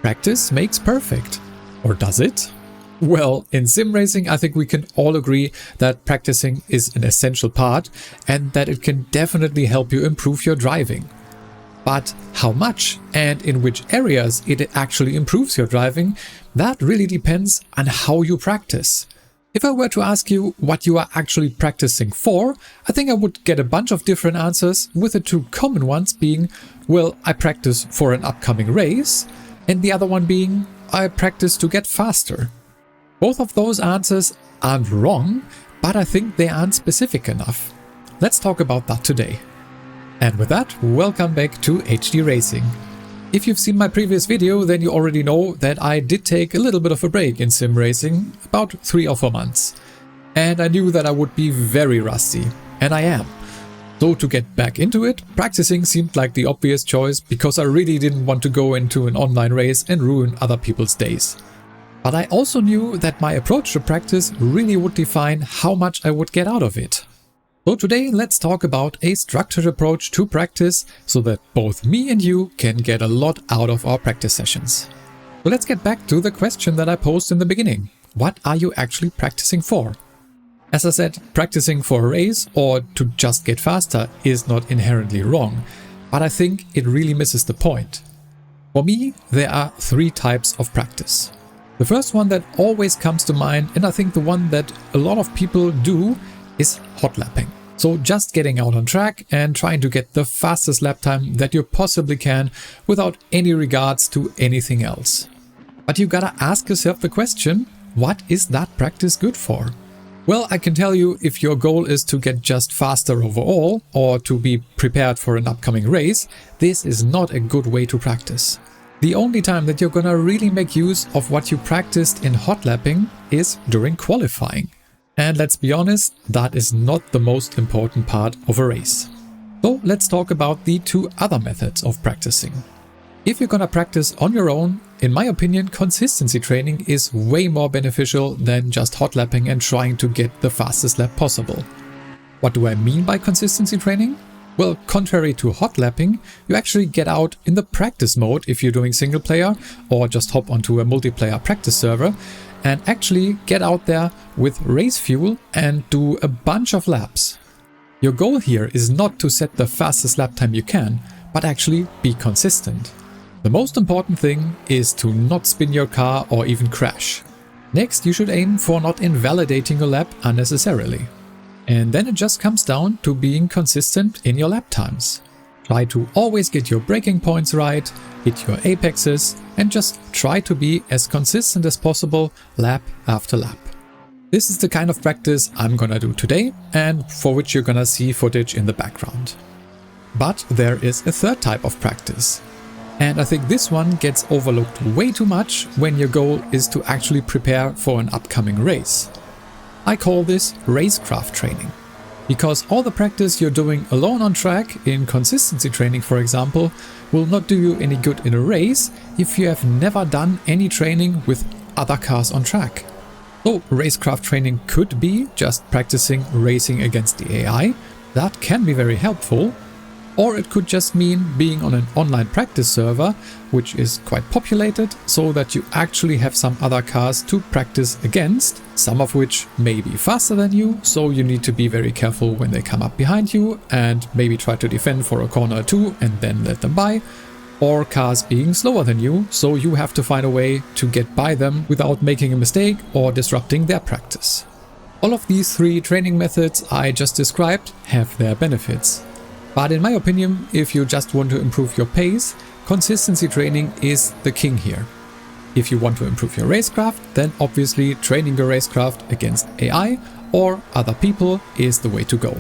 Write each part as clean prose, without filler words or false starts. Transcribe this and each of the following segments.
practice makes perfect. Or does it? Well, in sim racing, I think we can all agree that practicing is an essential part and that it can definitely help you improve your driving. But how much and in which areas it actually improves your driving, that really depends on how you practice. If I were to ask you what you are actually practicing for, I think I would get a bunch of different answers, with the two common ones being, well, I practice for an upcoming race, and the other one being, I practice to get faster. Both of those answers aren't wrong, but I think they aren't specific enough. Let's talk about that today. And with that, welcome back to HD Racing. If you've seen my previous video, then you already know that I did take a little bit of a break in sim racing, about 3 or 4 months. And I knew that I would be very rusty, and I am. So to get back into it, practicing seemed like the obvious choice because I really didn't want to go into an online race and ruin other people's days. But I also knew that my approach to practice really would define how much I would get out of it. So today let's talk about a structured approach to practice so that both me and you can get a lot out of our practice sessions. So let's get back to the question that I posed in the beginning. What are you actually practicing for? As I said, practicing for a race or to just get faster is not inherently wrong, but I think it really misses the point. For me, there are 3 types of practice. The first one that always comes to mind, and I think the one that a lot of people do, is hot lapping. So just getting out on track and trying to get the fastest lap time that you possibly can without any regards to anything else. But you gotta ask yourself the question, what is that practice good for? Well, I can tell you, if your goal is to get just faster overall or to be prepared for an upcoming race, this is not a good way to practice. The only time that you're gonna really make use of what you practiced in hot lapping is during qualifying. And let's be honest, that is not the most important part of a race. So let's talk about the 2 other methods of practicing. If you're gonna practice on your own, in my opinion, consistency training is way more beneficial than just hot lapping and trying to get the fastest lap possible. What do I mean by consistency training? Well, contrary to hot lapping, you actually get out in the practice mode if you're doing single player or just hop onto a multiplayer practice server and actually get out there with race fuel and do a bunch of laps. Your goal here is not to set the fastest lap time you can, but actually be consistent. The most important thing is to not spin your car or even crash. Next, you should aim for not invalidating your lap unnecessarily. And then it just comes down to being consistent in your lap times. Try to always get your braking points right, hit your apexes, and just try to be as consistent as possible lap after lap. This is the kind of practice I'm gonna do today and for which you're gonna see footage in the background. But there is a 3rd type of practice. And I think this one gets overlooked way too much when your goal is to actually prepare for an upcoming race. I call this racecraft training. Because all the practice you're doing alone on track, in consistency training for example, will not do you any good in a race if you have never done any training with other cars on track. So racecraft training could be just practicing racing against the AI, that can be very helpful. Or it could just mean being on an online practice server, which is quite populated, so that you actually have some other cars to practice against, some of which may be faster than you, so you need to be very careful when they come up behind you and maybe try to defend for a corner or 2 and then let them by. Or cars being slower than you, so you have to find a way to get by them without making a mistake or disrupting their practice. All of these 3 training methods I just described have their benefits. But in my opinion, if you just want to improve your pace, consistency training is the king here. If you want to improve your racecraft, then obviously training your racecraft against AI or other people is the way to go.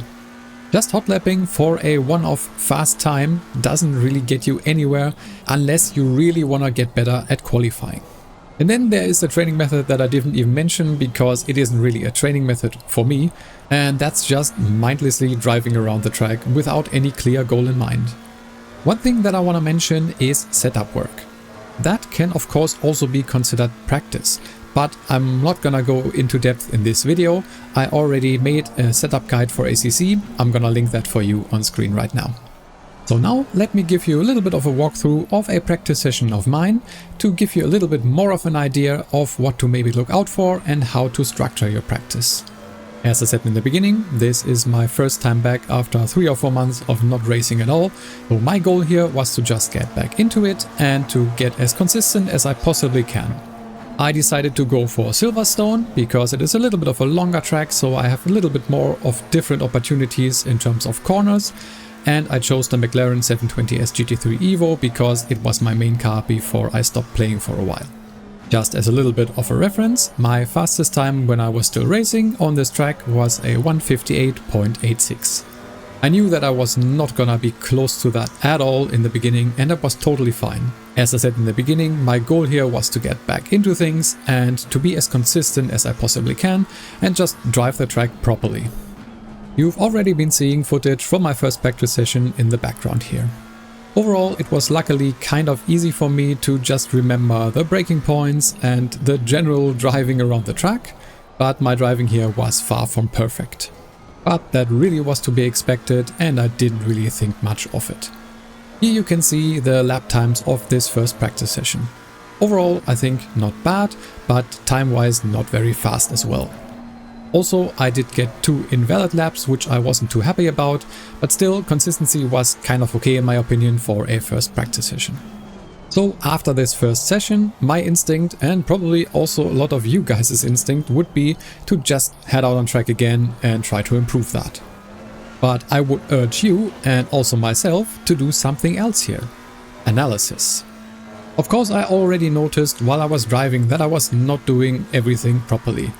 Just hot lapping for a one-off fast time doesn't really get you anywhere unless you really want to get better at qualifying. And then there is a training method that I didn't even mention because it isn't really a training method for me, and that's just mindlessly driving around the track without any clear goal in mind. One thing that I want to mention is setup work. That can of course also be considered practice, but I'm not gonna go into depth in this video. I already made a setup guide for ACC, I'm gonna link that for you on screen right now. So now let me give you a little bit of a walkthrough of a practice session of mine to give you a little bit more of an idea of what to maybe look out for and how to structure your practice. As I said in the beginning, this is my first time back after 3 or 4 months of not racing at all, so my goal here was to just get back into it and to get as consistent as I possibly can. I decided to go for Silverstone because it is a little bit of a longer track, so I have a little bit more of different opportunities in terms of corners. And I chose the McLaren 720S GT3 Evo because it was my main car before I stopped playing for a while. Just as a little bit of a reference, my fastest time when I was still racing on this track was a 1:58.86. I knew that I was not gonna be close to that at all in the beginning, and that was totally fine. As I said in the beginning, my goal here was to get back into things and to be as consistent as I possibly can and just drive the track properly. You've already been seeing footage from my first practice session in the background here. Overall, it was luckily kind of easy for me to just remember the braking points and the general driving around the track, but my driving here was far from perfect. But that really was to be expected and I didn't really think much of it. Here you can see the lap times of this first practice session. Overall, I think not bad, but time-wise not very fast as well. Also, I did get 2 invalid laps, which I wasn't too happy about, but still consistency was kind of okay in my opinion for a first practice session. So after this first session, my instinct, and probably also a lot of you guys' instinct, would be to just head out on track again and try to improve that. But I would urge you, and also myself, to do something else here. Analysis. Of course, I already noticed while I was driving that I was not doing everything properly.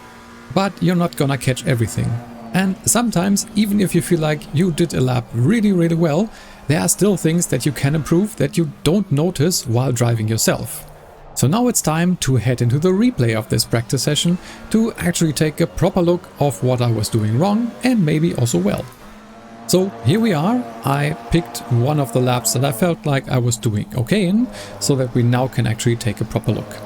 But you're not gonna catch everything. And sometimes, even if you feel like you did a lap really well, there are still things that you can improve that you don't notice while driving yourself. So now it's time to head into the replay of this practice session to actually take a proper look of what I was doing wrong and maybe also well. So here we are. I picked one of the laps that I felt like I was doing okay in, so that we now can actually take a proper look.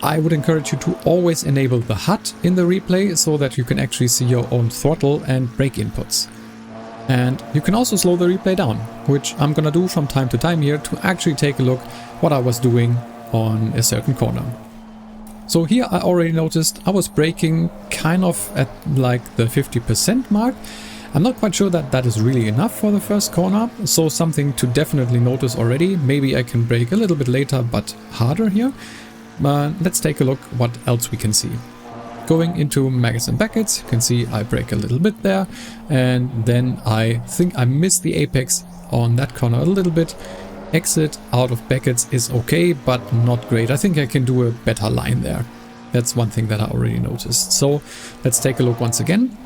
I would encourage you to always enable the HUD in the replay so that you can actually see your own throttle and brake inputs. And you can also slow the replay down, which I'm gonna do from time to time here to actually take a look what I was doing on a certain corner. So here I already noticed I was braking kind of at like the 50% mark. I'm not quite sure that that is really enough for the first corner, so something to definitely notice already. Maybe I can brake a little bit later but harder here. Let's take a look what else we can see. Going into Maggots and Beckets, you can see I brake a little bit there, and then I think I missed the apex on that corner a little bit. Exit out of Beckets is okay, but not great. I think I can do a better line there. That's one thing that I already noticed. So let's take a look once again.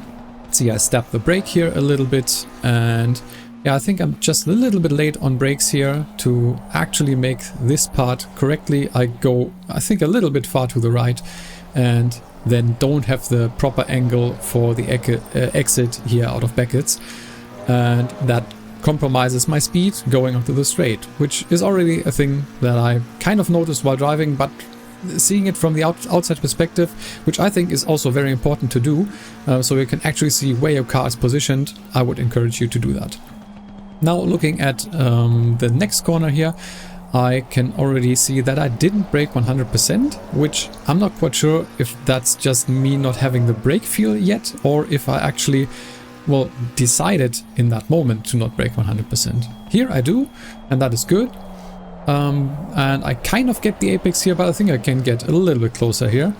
See, I stepped the brake here a little bit, and yeah, I think I'm just a little bit late on brakes here to actually make this part correctly. I go, I think, a little bit far to the right and then don't have the proper angle for the exit here out of Beckett's. And that compromises my speed going onto the straight, which is already a thing that I kind of noticed while driving, but seeing it from the outside perspective, which I think is also very important to do, so you can actually see where your car is positioned, I would encourage you to do that. Now looking at the next corner here, I can already see that I didn't brake 100%, which I'm not quite sure if that's just me not having the brake feel yet, or if I actually, well, decided in that moment to not brake 100%. Here I do, and that is good. And I kind of get the apex here, but I think I can get a little bit closer here.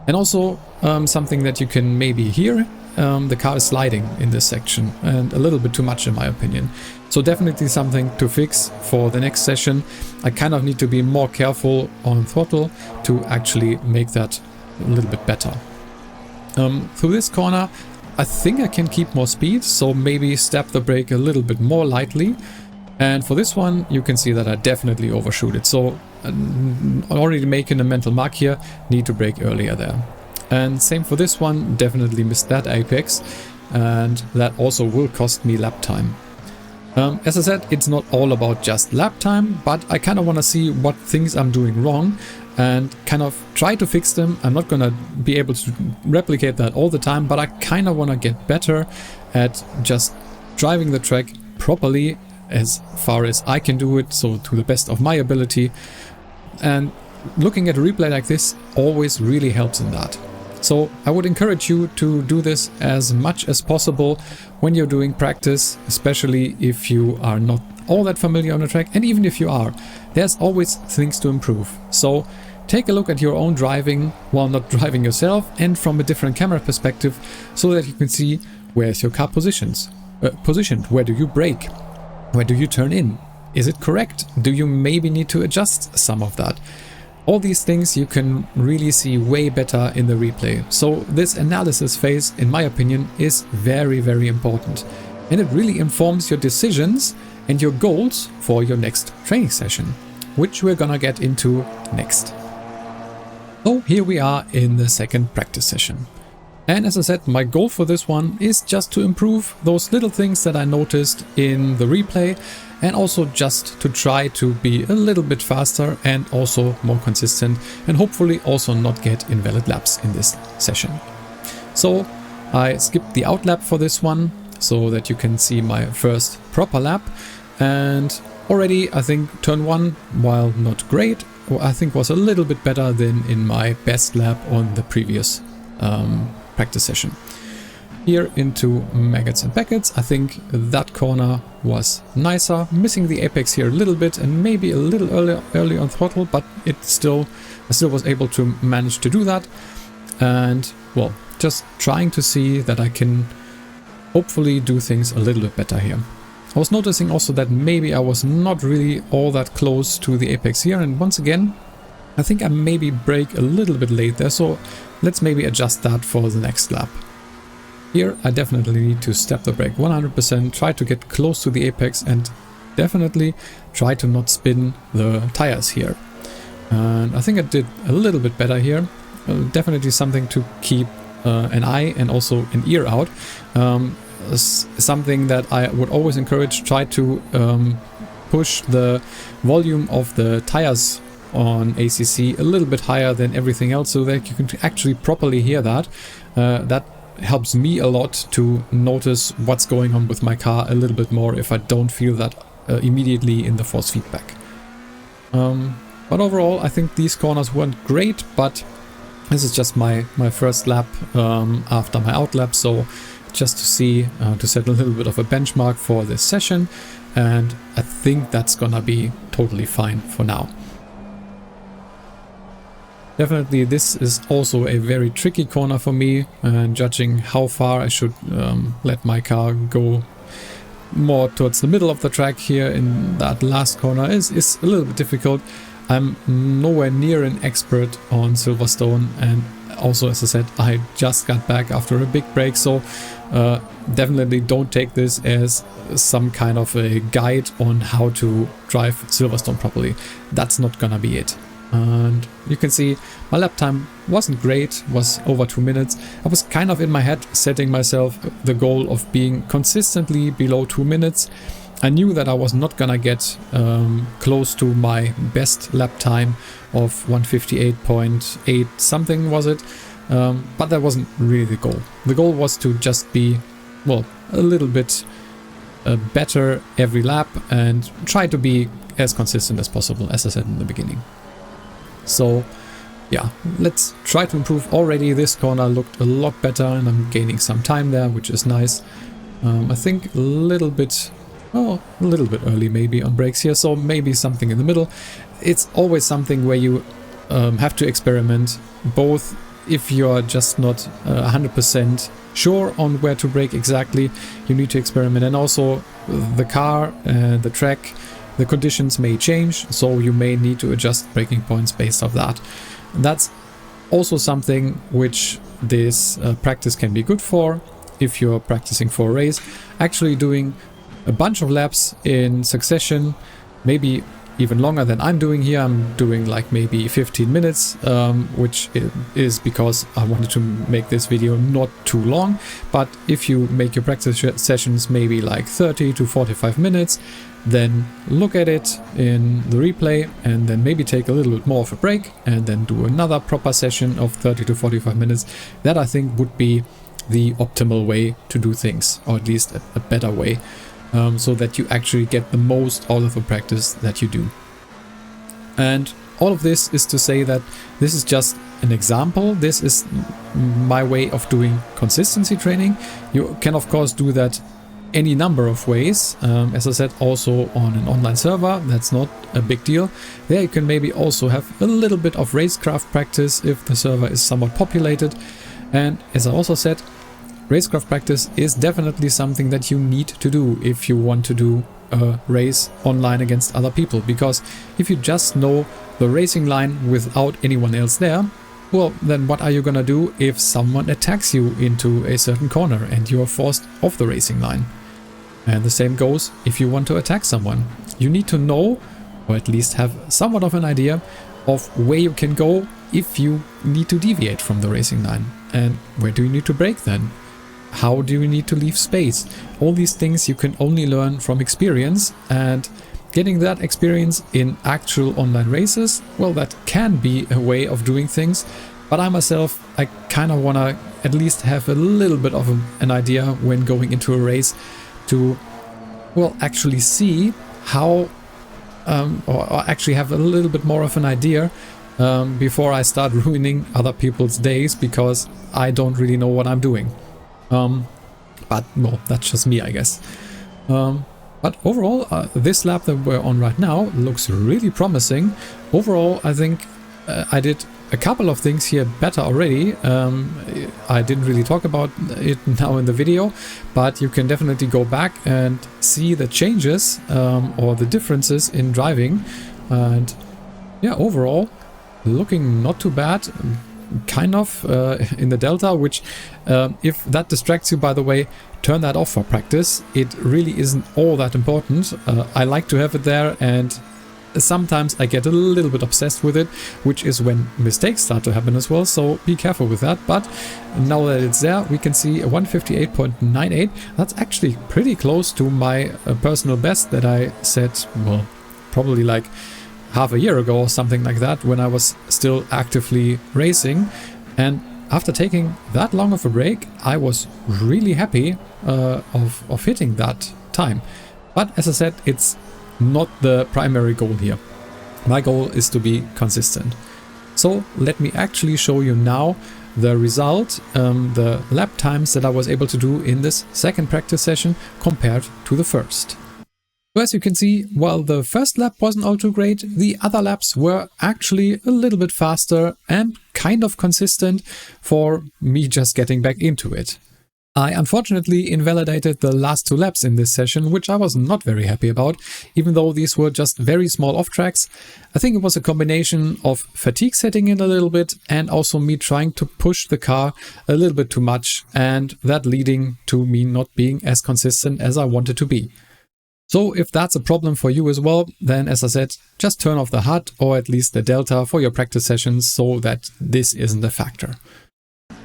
And also something that you can maybe hear, the car is sliding in this section, and a little bit too much in my opinion. So definitely something to fix for the next session. I kind of need to be more careful on throttle to actually make that a little bit better. Through this corner, I think I can keep more speed, so maybe step the brake a little bit more lightly. And for this one, you can see that I definitely overshoot it. So already making a mental mark here, need to brake earlier there. And same for this one, definitely missed that apex, and that also will cost me lap time. As I said, it's not all about just lap time, but I kind of want to see what things I'm doing wrong and kind of try to fix them. I'm not going to be able to replicate that all the time, but I kind of want to get better at just driving the track properly as far as I can do it, so to the best of my ability. And looking at a replay like this always really helps in that. So I would encourage you to do this as much as possible when you're doing practice, especially if you are not all that familiar on the track, and even if you are, there's always things to improve. So take a look at your own driving while not driving yourself, and from a different camera perspective, so that you can see where's your car positioned. Where do you brake? Where do you turn in? Is it correct? Do you maybe need to adjust some of that? All these things you can really see way better in the replay. So this analysis phase, in my opinion, is very, very important. And it really informs your decisions and your goals for your next training session, which we're gonna get into next. So here we are in the second practice session. And as I said, my goal for this one is just to improve those little things that I noticed in the replay, and also just to try to be a little bit faster and also more consistent, and hopefully also not get invalid laps in this session. So I skipped the out lap for this one so that you can see my first proper lap, and already I think turn 1, while not great, I think was a little bit better than in my best lap on the previous practice session. Here into maggots and packets, I think that corner was nicer, missing the apex here a little bit and maybe a little early on throttle, but I still was able to manage to do that. And well, just trying to see that I can hopefully do things a little bit better here. I was noticing also that maybe I was not really all that close to the apex here, and once again I think I maybe brake a little bit late there, so let's maybe adjust that for the next lap. Here I definitely need to step the brake 100%, try to get close to the apex, and definitely try to not spin the tires here. And I think I did a little bit better here. Definitely something to keep an eye and also an ear out. Something that I would always encourage, try to push the volume of the tires on ACC a little bit higher than everything else, so that you can actually properly hear that. That helps me a lot to notice what's going on with my car a little bit more if I don't feel that immediately in the force feedback. But overall I think these corners weren't great, but this is just my first lap after my out lap, so just to see, to set a little bit of a benchmark for this session, and I think that's gonna be totally fine for now. Definitely this is also a very tricky corner for me, and judging how far I should let my car go more towards the middle of the track here in that last corner is a little bit difficult. I'm nowhere near an expert on Silverstone, and also, as I said, I just got back after a big break, so definitely don't take this as some kind of a guide on how to drive Silverstone properly. That's not gonna be it. And you can see my lap time wasn't great, was over 2 minutes. I was kind of in my head setting myself the goal of being consistently below 2 minutes. I knew that I was not gonna get close to my best lap time of 158.8 something was it, but that wasn't really the goal. The goal was to just be, well, a little bit better every lap and try to be as consistent as possible, as I said in the beginning. So yeah, let's try to improve. Already this corner looked a lot better and I'm gaining some time there, which is nice. I think a little bit early maybe on brakes here, so maybe something in the middle. It's always something where you have to experiment, both if you're just not 100% sure on where to brake exactly, you need to experiment, and also the car and the track, the conditions may change, so you may need to adjust braking points based off that. That's also something which this practice can be good for if you're practicing for a race. Actually doing a bunch of laps in succession, maybe even longer than I'm doing here. I'm doing like maybe 15 minutes, which is because I wanted to make this video not too long. But if you make your practice sessions maybe like 30 to 45 minutes, then look at it in the replay and then maybe take a little bit more of a break and then do another proper session of 30 to 45 minutes. That I think would be the optimal way to do things, or at least a better way. so that you actually get the most out of the practice that you do. And all of this is to say that this is just an example. This is my way of doing consistency training. You can of course do that any number of ways. As I said, also on an online server, that's not a big deal. There you can maybe also have a little bit of racecraft practice if the server is somewhat populated. And as I also said, racecraft practice is definitely something that you need to do if you want to do a race online against other people, because if you just know the racing line without anyone else there, well, then what are you gonna do if someone attacks you into a certain corner and you are forced off the racing line? And the same goes if you want to attack someone. You need to know, or at least have somewhat of an idea of where you can go if you need to deviate from the racing line. And where do you need to brake then? How do you need to leave space? All these things you can only learn from experience, and getting that experience in actual online races, well, that can be a way of doing things. But I myself, I kind of want to at least have a little bit of an idea when going into a race to, well, actually see how, or actually have a little bit more of an idea before I start ruining other people's days, because I don't really know what I'm doing. But well, that's just me, I guess. But overall, this lap that we're on right now looks really promising. Overall, I think I did a couple of things here better already. I didn't really talk about it now in the video, but you can definitely go back and see the changes or the differences in driving. And yeah, overall, looking not too bad. Kind of in the delta, which if that distracts you, by the way, turn that off for practice. It really isn't all that important. I like to have it there, and sometimes I get a little bit obsessed with it, which is when mistakes start to happen as well, so be careful with that. But now that it's there, we can see a 158.98. That's actually pretty close to my personal best that I set, well, probably like half a year ago or something like that, when I was still actively racing. And after taking that long of a break, I was really happy of hitting that time. But as I said, it's not the primary goal here. My goal is to be consistent. So let me actually show you now the result, the lap times that I was able to do in this second practice session compared to the first. So as you can see, while the first lap wasn't all too great, the other laps were actually a little bit faster and kind of consistent for me just getting back into it. I unfortunately invalidated the last two laps in this session, which I was not very happy about, even though these were just very small off tracks. I think it was a combination of fatigue setting in a little bit and also me trying to push the car a little bit too much, and that leading to me not being as consistent as I wanted to be. So if that's a problem for you as well, then as I said, just turn off the HUD or at least the delta for your practice sessions so that this isn't a factor.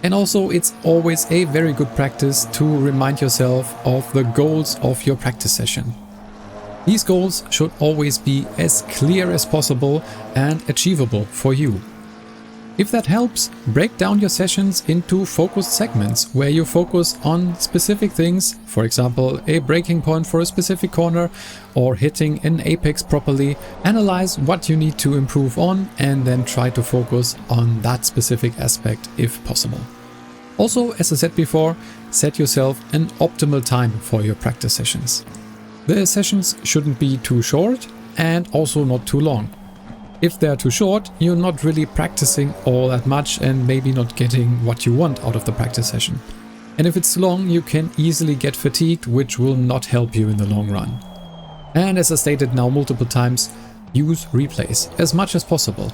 And also, it's always a very good practice to remind yourself of the goals of your practice session. These goals should always be as clear as possible and achievable for you. If that helps, break down your sessions into focused segments where you focus on specific things, for example, a braking point for a specific corner or hitting an apex properly. Analyze what you need to improve on and then try to focus on that specific aspect if possible. Also, as I said before, set yourself an optimal time for your practice sessions. The sessions shouldn't be too short and also not too long. If they're too short, you're not really practicing all that much and maybe not getting what you want out of the practice session. And if it's long, you can easily get fatigued, which will not help you in the long run. And as I stated now multiple times, use replays as much as possible.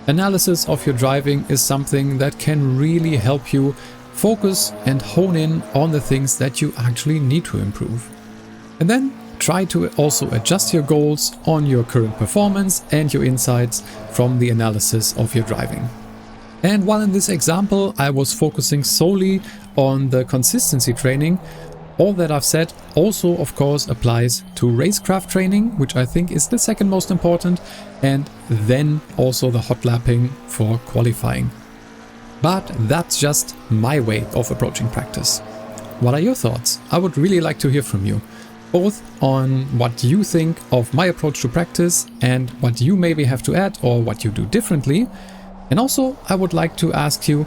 Analysis of your driving is something that can really help you focus and hone in on the things that you actually need to improve. And then try to also adjust your goals on your current performance and your insights from the analysis of your driving. And while in this example I was focusing solely on the consistency training, all that I've said also of course applies to racecraft training, which I think is the second most important, and then also the hot lapping for qualifying. But that's just my way of approaching practice. What are your thoughts? I would really like to hear from you. both on what you think of my approach to practice and what you maybe have to add or what you do differently. And also, I would like to ask you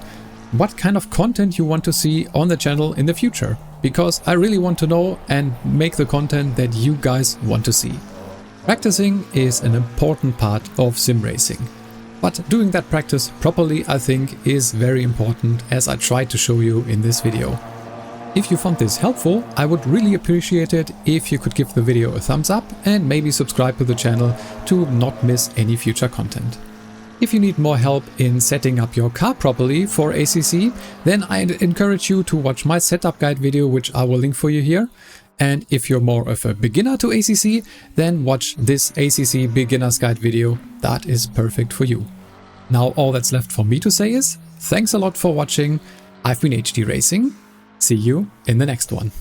what kind of content you want to see on the channel in the future, because I really want to know and make the content that you guys want to see. Practicing is an important part of sim racing, but doing that practice properly, I think, is very important, as I tried to show you in this video. If you found this helpful, I would really appreciate it if you could give the video a thumbs up and maybe subscribe to the channel to not miss any future content. If you need more help in setting up your car properly for ACC, then I encourage you to watch my setup guide video, which I will link for you here. And if you're more of a beginner to ACC, then watch this ACC Beginner's Guide video. That is perfect for you. Now all that's left for me to say is, thanks a lot for watching. I've been HD Racing. See you in the next one.